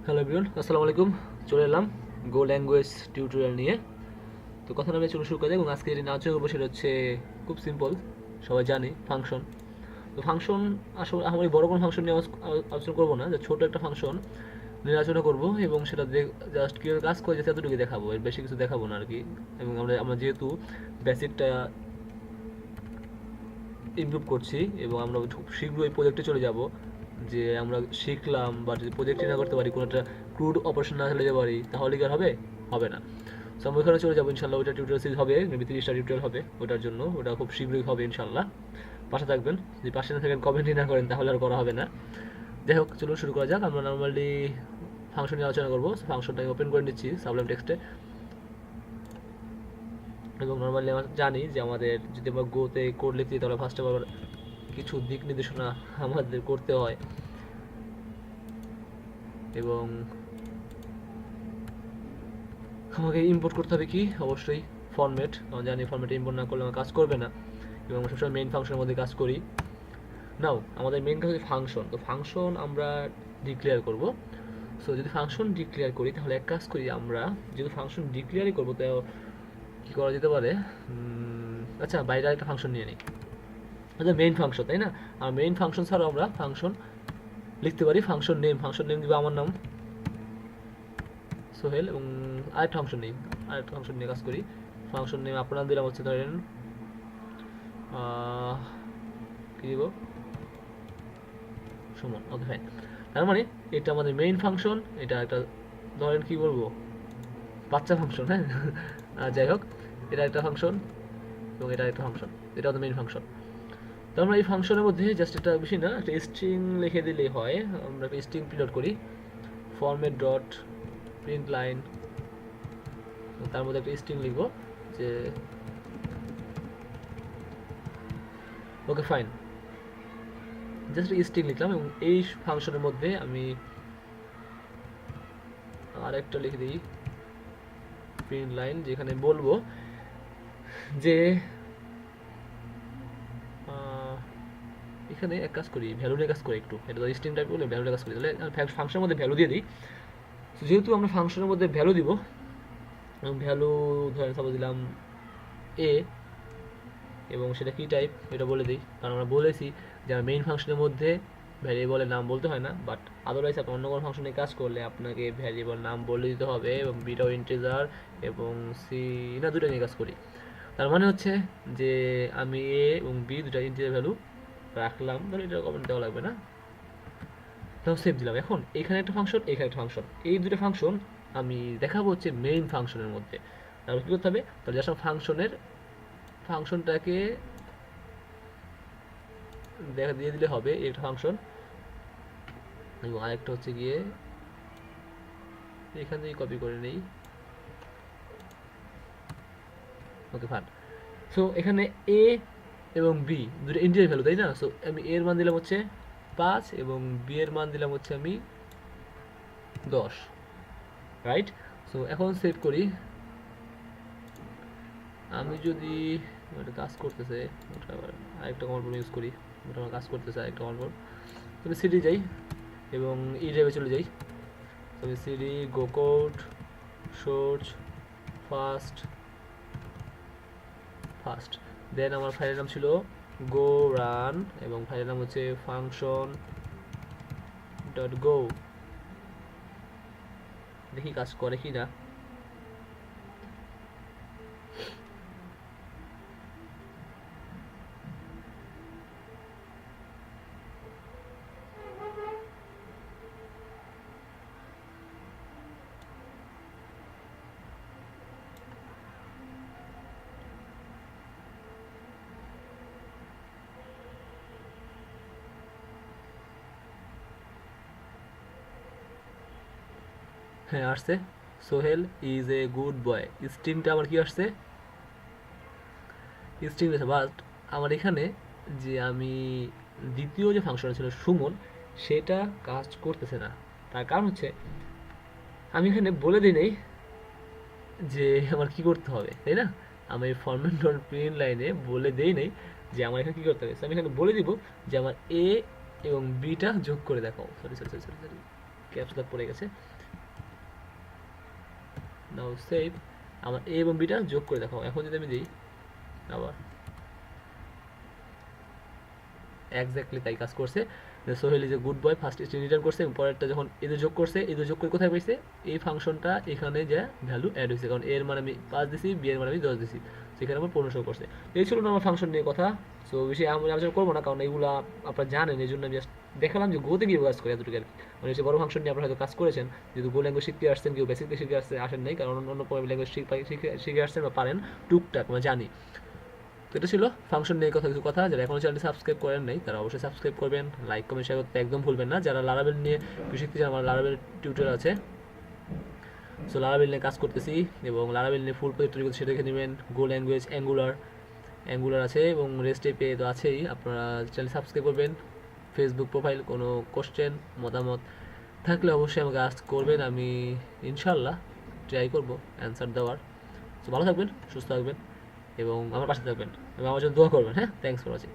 Hello everyone, আসসালামু আলাইকুম। চলে এলাম গো ল্যাঙ্গুয়েজ টিউটোরিয়াল নিয়ে। তো কথা আমি চলে শুরু করে এবং আজকে যেটি আলোচনা করবো সেটা হচ্ছে খুব সিম্পল, সবাই জানি ফাংশন। তো ফাংশন আসলে আমার বড় কোনো ফাংশন নিয়ে আলোচনা করবো না, যে ছোটো একটা ফাংশন নিয়ে আলোচনা করবো এবং সেটা জাস্ট কীভাবে কাজ করে যাচ্ছে এতটুকু দেখাবো, এর বেশি কিছু দেখাবো না আর কি। এবং আমরা আমরা যেহেতু বেসিকটা ইমপ্রুভ করছি এবং আমরা খুব শীঘ্রই প্রজেক্টে চলে যাব, যে আমরা শিখলাম বা যদি প্রজেক্টে না করতে পারি, কোনো একটা ক্রুড অপারেশন না চালাতে পারি, তাহলে কি আর হবে? হবে না। সো আমরা ওখানে চলে যাবো ইনশাল্লাহ। ওইটা টিউটোরিয়াল সিরিজ হবে, মেবি 30টা টিউটোরিয়াল হবে ওটার জন্য, ওটা খুব শীঘ্রই হবে ইনশাল্লাহ। পাশে থাকবেন, যদি পাশে না থাকেন কমেন্টই না করেন তাহলে আর করা হবে না। যাই হোক, চলুন শুরু করা যাক। আমরা নর্মালি ফাংশন নিয়ে আলোচনা করবো। ফাংশনটাকে ওপেন করে নিচ্ছি সাবলাইম টেক্সটে। এবং নর্মালি আমরা জানি যে আমাদের যদি আমরা গোতে কোড লিখতে তাহলে ফার্স্টে আবার কিছু দিক নির্দেশনা আমাদের করতে হয় এবং আমাকে ইম্পোর্ট করতে হবে কি, অবশ্যই ফরম্যাট। আমরা জানি ফরম্যাটে ইম্পোর্ট না করলে আমার কাজ করবে না এবং আমরা সবসময় মেইন ফাংশনের মধ্যে কাজ করি। নাও আমাদের মেইন কাজ হচ্ছে ফাংশন। তো ফাংশন আমরা ডিক্লেয়ার করব। সো যদি ফাংশন ডিক্লেয়ার করি তাহলে এক কাজ করি, আমরা যেহেতু ফাংশন ডিক্লেয়ারই করবো তো কী করা যেতে পারে, আচ্ছা বাইরে একটা ফাংশন নিয়ে নিই। আচ্ছা মেইন ফাংশন, তাই না? আর মেইন ফাংশন ছাড়াও আমরা ফাংশন লিখতে পারি। ফাংশন নেম দিব আমার নাম সোহেল, এবং আরেকটা ফাংশন নিয়ে কাজ করি। ফাংশন নেম আপনার দিলাম হচ্ছে ধরেন কী দিব, সুমন। Okay fine. তার মানে এটা আমাদের মেইন ফাংশন, এটা একটা ধরেন কি বলবো, বাচ্চা ফাংশন, হ্যাঁ। যাই হোক, এটা একটা ফাংশন এবং এটা একটা ফাংশন, এটা আমাদের মেইন ফাংশন। তো আমরা এই ফাংশনের মধ্যে জাস্ট একটা বেশি না, একটা স্ট্রিং লিখে দিলেই হয়। আমরা একটা স্ট্রিং প্রিন্ট করি, ফরম্যাট ডট প্রিন্ট লাইন, তার মধ্যে একটা স্ট্রিং লিখবো যে ওকে ফাইন, জাস্ট স্ট্রিং লিখলাম। এবং এই ফাংশনের মধ্যে আমি আরেকটা লিখে দিই প্রিন্ট লাইন, যেখানে বলবো যে এখানে এক কাজ করি, ভ্যালু নিয়ে কাজ করি একটু। এটা তো স্ট্রিং টাইপ বলে ভ্যালু নিয়ে কাজ করি, তাহলে ফাংশনের মধ্যে ভ্যালু দিয়ে দিই। যেহেতু আমরা ফাংশনের মধ্যে ভ্যালু দিব, এবং ভ্যালু ধরেন সাপোজ দিলাম এ, এবং সেটা কী টাইপ এটা বলে দিই, কারণ আমরা বলেছি যে আমার মেইন ফাংশনের মধ্যে ভ্যারিয়েবলের নাম বলতে হয় না, বাট আদারওয়াইজ আপনি অন্য কোনো ফাংশনে কাজ করলে আপনাকে ভ্যারিয়েবল নাম বলে দিতে হবে। এবং বিটাও ইন্টিজার এবং সি না, দুটো নিয়ে কাজ করি। তার মানে হচ্ছে যে আমি এ এবং বি দুটা ইন্টিজার ভ্যালু রাখলাম, ধরো এটা কমেন্ট দেওয়া লাগবে না, তাও সেভ দিলাম। এখন এখানে একটা ফাংশন, এখানে একটা ফাংশন, এই দুটো ফাংশন আমি দেখাবো হচ্ছে মেইন ফাংশনের মধ্যে। তাহলে কী করতে হবে, তাহলে জাস্ট ফাংশনটাকে দেখা দিয়ে দিলে হবে একটা ফাংশন। এবং আরেকটা হচ্ছে গিয়ে এখান থেকে কপি করে নেই, ওকে ফান। সো এখানে এ এবং বি দুটো ইন্টিজার ভ্যালু, তাই না? সো আমি এর মান দিলাম হচ্ছে 5 এবং বি এর মান দিলাম হচ্ছে আমি 10, রাইট? সো এখন সেভ করি। আমি যদি ওটা কাজ করতেছে, ওটা আবার আরেকটা কমান্ড ইউজ করি, ওটা আমার কাজ করতেছে আরেকটা কমান্ড। আমি সিডি যাই এবং ই ড্রাইভে চলে যাই। আমি সিডি গো কোড সোর্স ফার্স্ট, দেন আমার ফাইলের নাম ছিল গো রান এবং ফাইলের নাম হচ্ছে ফাংশন ডট গো। দেখি কাজ করে কি না। হ্যাঁ আসছে, Sohel is a good boy. স্ট্রিংটা আমার কি আসছে, স্ট্রিং আছে। বাট আমার এখানে যে আমি দ্বিতীয় যে ফাংশন ছিল সুমন, সেটা কাজ করতেছে না। তার কারণ হচ্ছে আমি এখানে বলে দিই নেই যে আমার কি করতে হবে, তাই না? আমি ফরম্যাট ডট প্রিন্ট লাইনে বলে দেই নেই যে আমার এখানে কী করতে হবে। আমি এখানে বলে দিব যে আমার এ এবং বিটা যোগ করে দেখাও। Sorry sorry sorry sorry sorry, caps lock পড়ে গেছে। নাও সেভ। আমার এ এবং বিটা যোগ করে দেখাও। এখন যদি আমি দিই আবার এক্স্যাক্টলি তাই কাজ করছে। Sohel is a good boy, first string return করছে এবং পরেরটা যখন এদের যোগ করছে, এদের যোগ করে কোথায় পাইছে, এই ফাংশনটা এখানে যে ভ্যালু অ্যাড হয়েছে, কারণ এর মানে আমি 5 দিছি, বি এর মানে আমি 10 দিছি, সেখানে আমার 15 করছে। এই ছিল আমার ফাংশন নিয়ে কথা। সো বেশি আমি আলোচনা করবো না, কারণ এইগুলা আপনারা জানেন, এই জন্য আমি জাস্ট দেখালাম যে গোতে কীভাবে কাজ করে এতটুকু আর কি। মানে হচ্ছে বড় ফাংশন নিয়ে আপনারা হয়তো কাজ করেছেন, যেহেতু গো ল্যাঙ্গুয়েজ শিখতে আসছেন, কেউ বেসিকলি শিখে আসেন নাই, কারণ অন্য প্রোগ্রামিং ল্যাঙ্গুয়েজ শিখে আসছেন বা পারেন টুকটাক, মানে জানি। তো এটা ছিল ফাংশন নিয়ে কিছু কথা। যারা এখনো চ্যানেলটি সাবস্ক্রাইব করেন নাই তারা অবশ্যই সাবস্ক্রাইব করবেন, লাইক কমেন্ট শেয়ার করতে একদম ভুলবেন না। যারা লারাবেল নিয়ে শিখতে চান, আমার লারাবেল টিউটর আছে, সো লারাবেল নিয়ে কাজ করতেছি এবং লারাবেল নিয়ে ফুল প্রজেক্ট তৈরি করতে সেটা দেখে নেবেন। গো ল্যাঙ্গুয়েজ অ্যাঙ্গুলার আছে এবং রেস্ট এপে তো আছেই। আপনারা চ্যানেল সাবস্ক্রাইব করবেন। ফেসবুক প্রোফাইল, কোনো কোশ্চেন মতামত থাকলে অবশ্যই আমাকে আস্ক করবেন, আমি ইনশাল্লাহ ট্রাই করবো অ্যান্সার দেওয়ার। তো ভালো থাকবেন, সুস্থ থাকবেন এবং আমার পাশে থাকবেন এবং আমার জন্য দোয়া করবেন। হ্যাঁ, থ্যাংকস ফর ওয়াচিং।